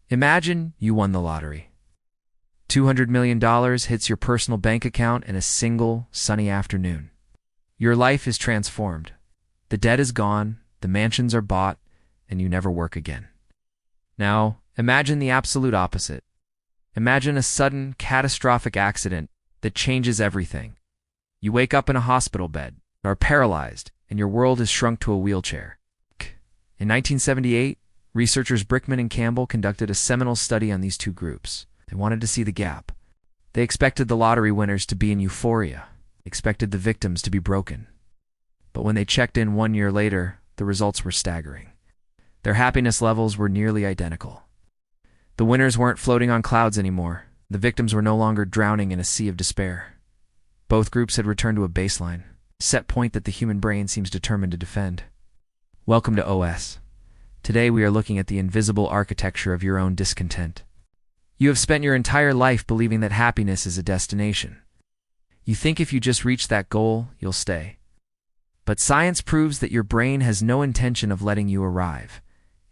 Imagine you won the lottery. $200 million hits your personal bank account in a single sunny afternoon. Your life is transformed. The debt is gone, the mansions are bought, and you never work again. Now, imagine the absolute opposite. Imagine a sudden, catastrophic accident that changes everything. You wake up in a hospital bed, are paralyzed, and your world is shrunk to a wheelchair. In 1978, researchers Brickman and Campbell conducted a seminal study on these two groups. They wanted to see the gap. They expected the lottery winners to be in euphoria, expected the victims to be broken. But when they checked in 1 year later, the results were staggering. Their happiness levels were nearly identical. The winners weren't floating on clouds anymore. The victims were no longer drowning in a sea of despair. Both groups had returned to a baseline, a set point that the human brain seems determined to defend. Welcome to OS. Today we are looking at the invisible architecture of your own discontent. You have spent your entire life believing that happiness is a destination. You think if you just reach that goal, you'll stay. But science proves that your brain has no intention of letting you arrive.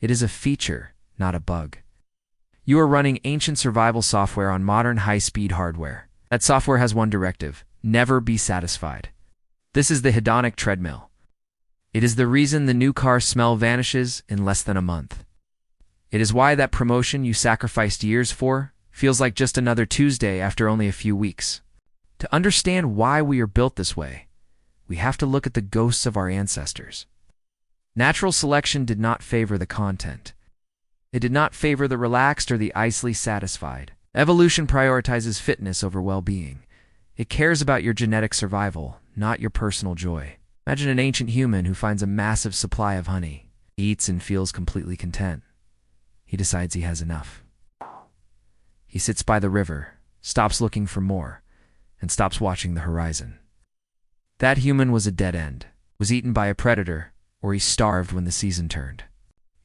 It is a feature, not a bug. You are running ancient survival software on modern high-speed hardware. That software has one directive: never be satisfied. This is the hedonic treadmill. It is the reason the new car smell vanishes in less than a month. It is why that promotion you sacrificed years for feels like just another Tuesday after only a few weeks. To understand why we are built this way, we have to look at the ghosts of our ancestors. Natural selection did not favor the content. It did not favor the relaxed or the icily satisfied. Evolution prioritizes fitness over well-being. It cares about your genetic survival, not your personal joy. Imagine an ancient human who finds a massive supply of honey, eats and feels completely content. He decides he has enough. He sits by the river, stops looking for more, and stops watching the horizon. That human was a dead end, was eaten by a predator, or he starved when the season turned.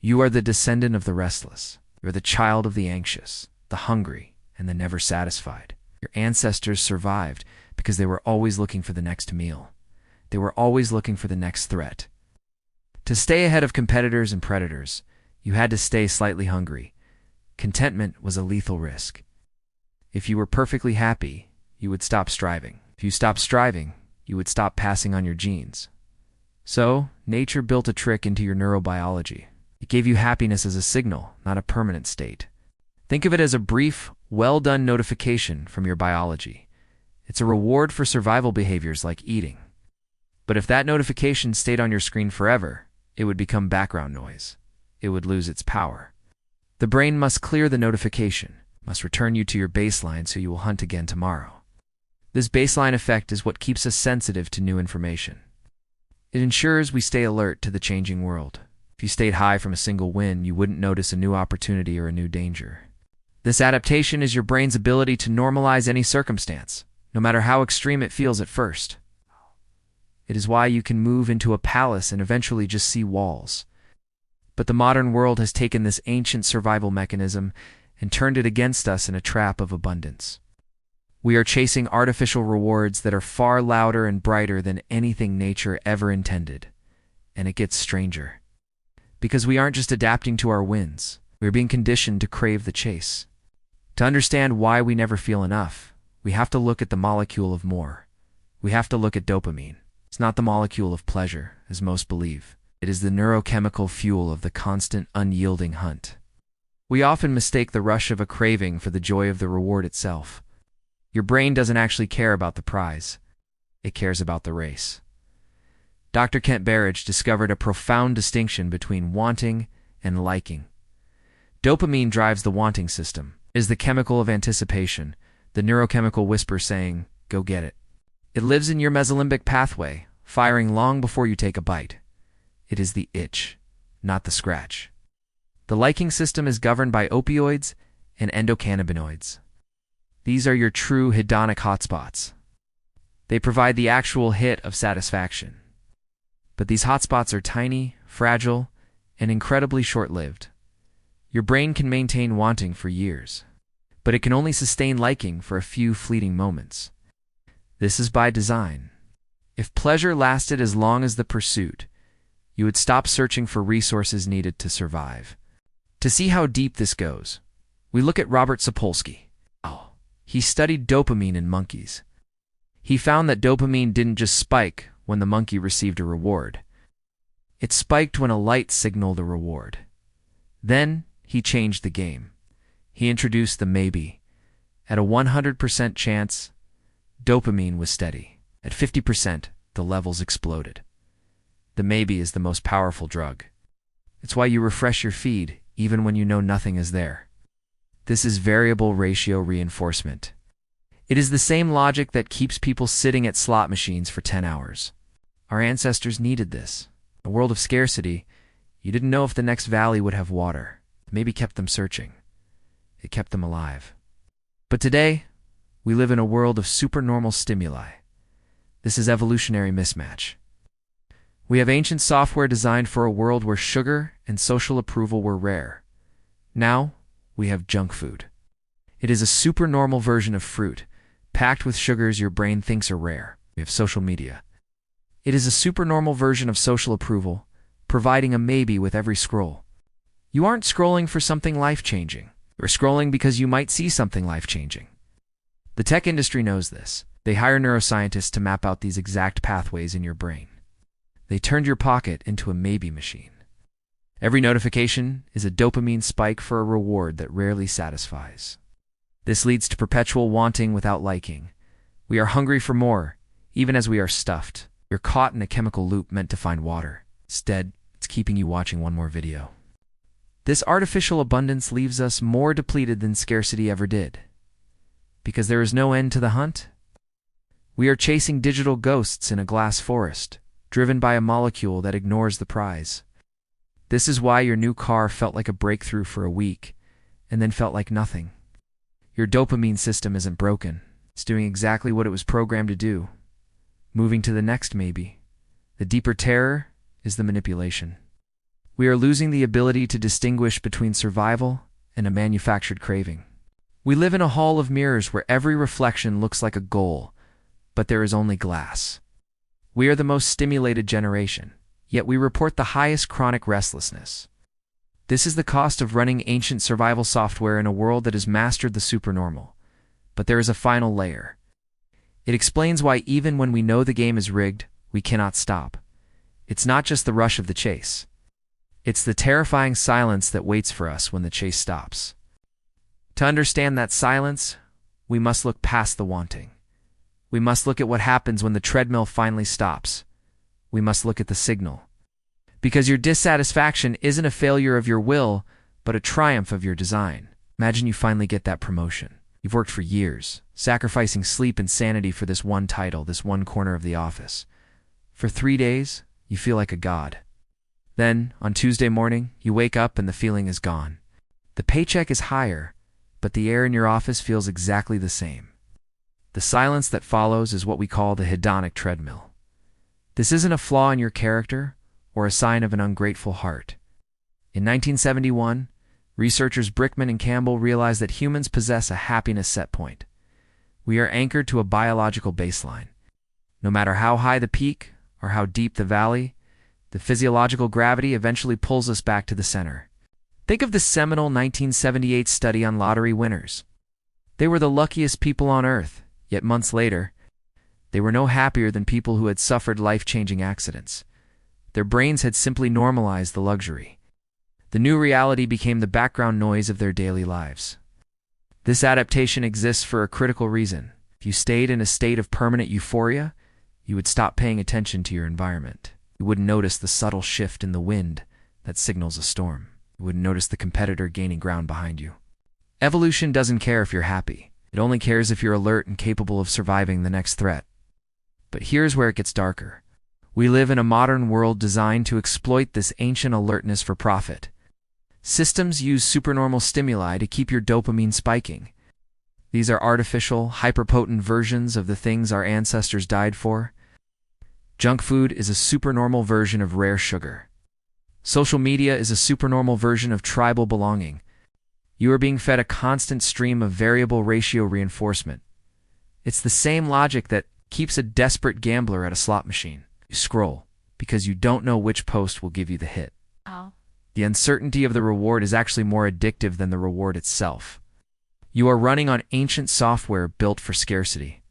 You are the descendant of the restless. You are the child of the anxious, the hungry, and the never satisfied. Your ancestors survived because they were always looking for the next meal. They were always looking for the next threat. To stay ahead of competitors and predators, you had to stay slightly hungry. Contentment was a lethal risk. If you were perfectly happy, you would stop striving. If you stopped striving, you would stop passing on your genes. So, nature built a trick into your neurobiology. It gave you happiness as a signal, not a permanent state. Think of it as a brief, well-done notification from your biology. It's a reward for survival behaviors like eating. But if that notification stayed on your screen forever, it would become background noise. It would lose its power. The brain must clear the notification, must return you to your baseline so you will hunt again tomorrow. This baseline effect is what keeps us sensitive to new information. It ensures we stay alert to the changing world. If you stayed high from a single win, you wouldn't notice a new opportunity or a new danger. This adaptation is your brain's ability to normalize any circumstance, no matter how extreme it feels at first. It is why you can move into a palace and eventually just see walls. But the modern world has taken this ancient survival mechanism and turned it against us in a trap of abundance. We are chasing artificial rewards that are far louder and brighter than anything nature ever intended. And it gets stranger. Because we aren't just adapting to our wins, we are being conditioned to crave the chase. To understand why we never feel enough, we have to look at the molecule of more. We have to look at dopamine. It's not the molecule of pleasure, as most believe. It is the neurochemical fuel of the constant, unyielding hunt. We often mistake the rush of a craving for the joy of the reward itself. Your brain doesn't actually care about the prize. It cares about the race. Dr. Kent Berridge discovered a profound distinction between wanting and liking. Dopamine drives the wanting system. It is the chemical of anticipation, the neurochemical whisper saying, "Go get it." It lives in your mesolimbic pathway, firing long before you take a bite. It is the itch, not the scratch. The liking system is governed by opioids and endocannabinoids. These are your true hedonic hotspots. They provide the actual hit of satisfaction. But these hotspots are tiny, fragile, and incredibly short-lived. Your brain can maintain wanting for years, but it can only sustain liking for a few fleeting moments. This is by design. If pleasure lasted as long as the pursuit, you would stop searching for resources needed to survive. To see how deep this goes, We look at Robert Sapolsky. Oh, he studied dopamine in monkeys. He found that dopamine didn't just spike when the monkey received a reward. It spiked when a light signaled a reward. Then he changed the game. He introduced the maybe. At a 100% chance, dopamine was steady. At 50%, the levels exploded. The maybe is the most powerful drug. It's why you refresh your feed even when you know nothing is there. This is variable ratio reinforcement. It is the same logic that keeps people sitting at slot machines for 10 hours. Our ancestors needed this. In a world of scarcity, you didn't know if the next valley would have water. It maybe kept them searching. It kept them alive. But today, we live in a world of supernormal stimuli. This is evolutionary mismatch. We have ancient software designed for a world where sugar and social approval were rare. Now, we have junk food. It is a supernormal version of fruit, packed with sugars your brain thinks are rare. We have social media. It is a supernormal version of social approval, providing a maybe with every scroll. You aren't scrolling for something life-changing. You're scrolling because you might see something life-changing. The tech industry knows this. They hire neuroscientists to map out these exact pathways in your brain. They turned your pocket into a maybe machine. Every notification is a dopamine spike for a reward that rarely satisfies. This leads to perpetual wanting without liking. We are hungry for more, even as we are stuffed. You're caught in a chemical loop meant to find water. Instead, it's keeping you watching one more video. This artificial abundance leaves us more depleted than scarcity ever did. Because there is no end to the hunt? We are chasing digital ghosts in a glass forest, driven by a molecule that ignores the prize. This is why your new car felt like a breakthrough for a week, and then felt like nothing. Your dopamine system isn't broken. It's doing exactly what it was programmed to do. Moving to the next maybe. The deeper terror is the manipulation. We are losing the ability to distinguish between survival and a manufactured craving. We live in a hall of mirrors where every reflection looks like a goal, but there is only glass. We are the most stimulated generation, yet we report the highest chronic restlessness. This is the cost of running ancient survival software in a world that has mastered the supernormal. But there is a final layer. It explains why even when we know the game is rigged, we cannot stop. It's not just the rush of the chase. It's the terrifying silence that waits for us when the chase stops. To understand that silence, we must look past the wanting. We must look at what happens when the treadmill finally stops. We must look at the signal. Because your dissatisfaction isn't a failure of your will, but a triumph of your design. Imagine you finally get that promotion. You've worked for years, sacrificing sleep and sanity for this one title, this one corner of the office. For 3 days, you feel like a god. Then, on Tuesday morning, you wake up and the feeling is gone. The paycheck is higher, but the air in your office feels exactly the same. The silence that follows is what we call the hedonic treadmill. This isn't a flaw in your character or a sign of an ungrateful heart. In 1971, researchers Brickman and Campbell realized that humans possess a happiness set point. We are anchored to a biological baseline. No matter how high the peak or how deep the valley, the physiological gravity eventually pulls us back to the center. Think of the seminal 1978 study on lottery winners. They were the luckiest people on Earth, yet months later, they were no happier than people who had suffered life-changing accidents. Their brains had simply normalized the luxury. The new reality became the background noise of their daily lives. This adaptation exists for a critical reason. If you stayed in a state of permanent euphoria, you would stop paying attention to your environment. You wouldn't notice the subtle shift in the wind that signals a storm. You wouldn't notice the competitor gaining ground behind you. Evolution doesn't care if you're happy. It only cares if you're alert and capable of surviving the next threat. But here's where it gets darker. We live in a modern world designed to exploit this ancient alertness for profit. Systems use supernormal stimuli to keep your dopamine spiking. These are artificial, hyperpotent versions of the things our ancestors died for. Junk food is a supernormal version of rare sugar. Social media is a supernormal version of tribal belonging. You are being fed a constant stream of variable ratio reinforcement. It's the same logic that keeps a desperate gambler at a slot machine. You scroll because you don't know which post will give you the hit. Oh. The uncertainty of the reward is actually more addictive than the reward itself. You are running on ancient software built for scarcity,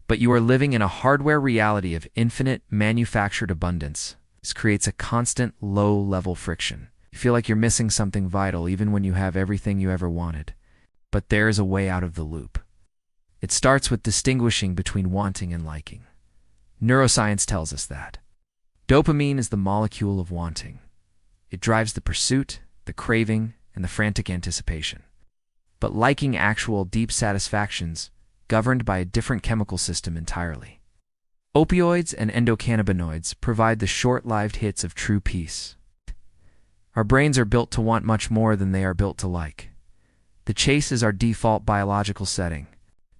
but you are living in a hardware reality of infinite manufactured abundance. This creates a constant low-level friction. You feel like you're missing something vital even when you have everything you ever wanted. But there is a way out of the loop. It starts with distinguishing between wanting and liking. Neuroscience tells us that. Dopamine is the molecule of wanting. It drives the pursuit, the craving, and the frantic anticipation. But liking actual deep satisfactions, governed by a different chemical system entirely. Opioids and endocannabinoids provide the short-lived hits of true peace. Our brains are built to want much more than they are built to like. The chase is our default biological setting.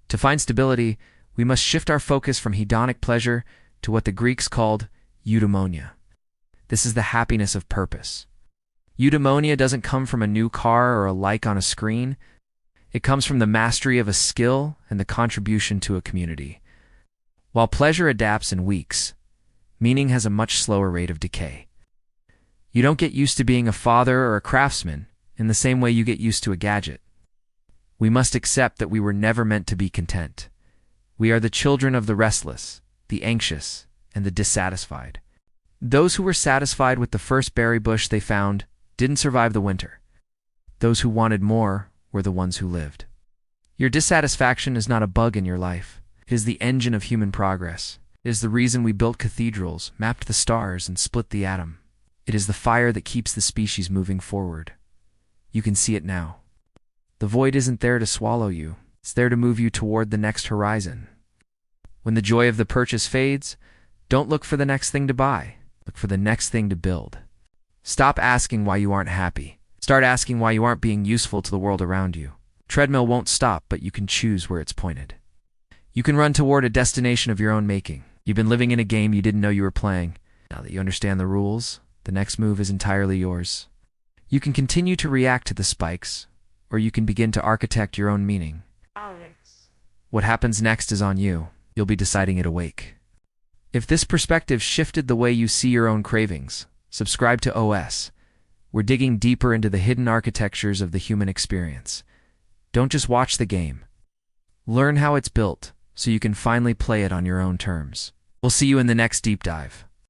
To find stability, we must shift our focus from hedonic pleasure to what the Greeks called eudaimonia. This is the happiness of purpose. Eudaimonia doesn't come from a new car or a like on a screen. It comes from the mastery of a skill and the contribution to a community. While pleasure adapts in weeks, meaning has a much slower rate of decay. You don't get used to being a father or a craftsman in the same way you get used to a gadget. We must accept that we were never meant to be content. We are the children of the restless, the anxious, and the dissatisfied. Those who were satisfied with the first berry bush they found didn't survive the winter. Those who wanted more were the ones who lived. Your dissatisfaction is not a bug in your life. It is the engine of human progress. It is the reason we built cathedrals, mapped the stars, and split the atom. It is the fire that keeps the species moving forward. You can see it now. The void isn't there to swallow you. It's there to move you toward the next horizon. When the joy of the purchase fades, don't look for the next thing to buy. Look for the next thing to build. Stop asking why you aren't happy. Start asking why you aren't being useful to the world around you. Treadmill won't stop, but you can choose where it's pointed. You can run toward a destination of your own making. You've been living in a game you didn't know you were playing. Now that you understand the rules, the next move is entirely yours. You can continue to react to the spikes, or you can begin to architect your own meaning. What happens next is on you. You'll be deciding it awake. If this perspective shifted the way you see your own cravings, subscribe to OS. We're digging deeper into the hidden architectures of the human experience. Don't just watch the game. Learn how it's built so you can finally play it on your own terms. We'll see you in the next deep dive.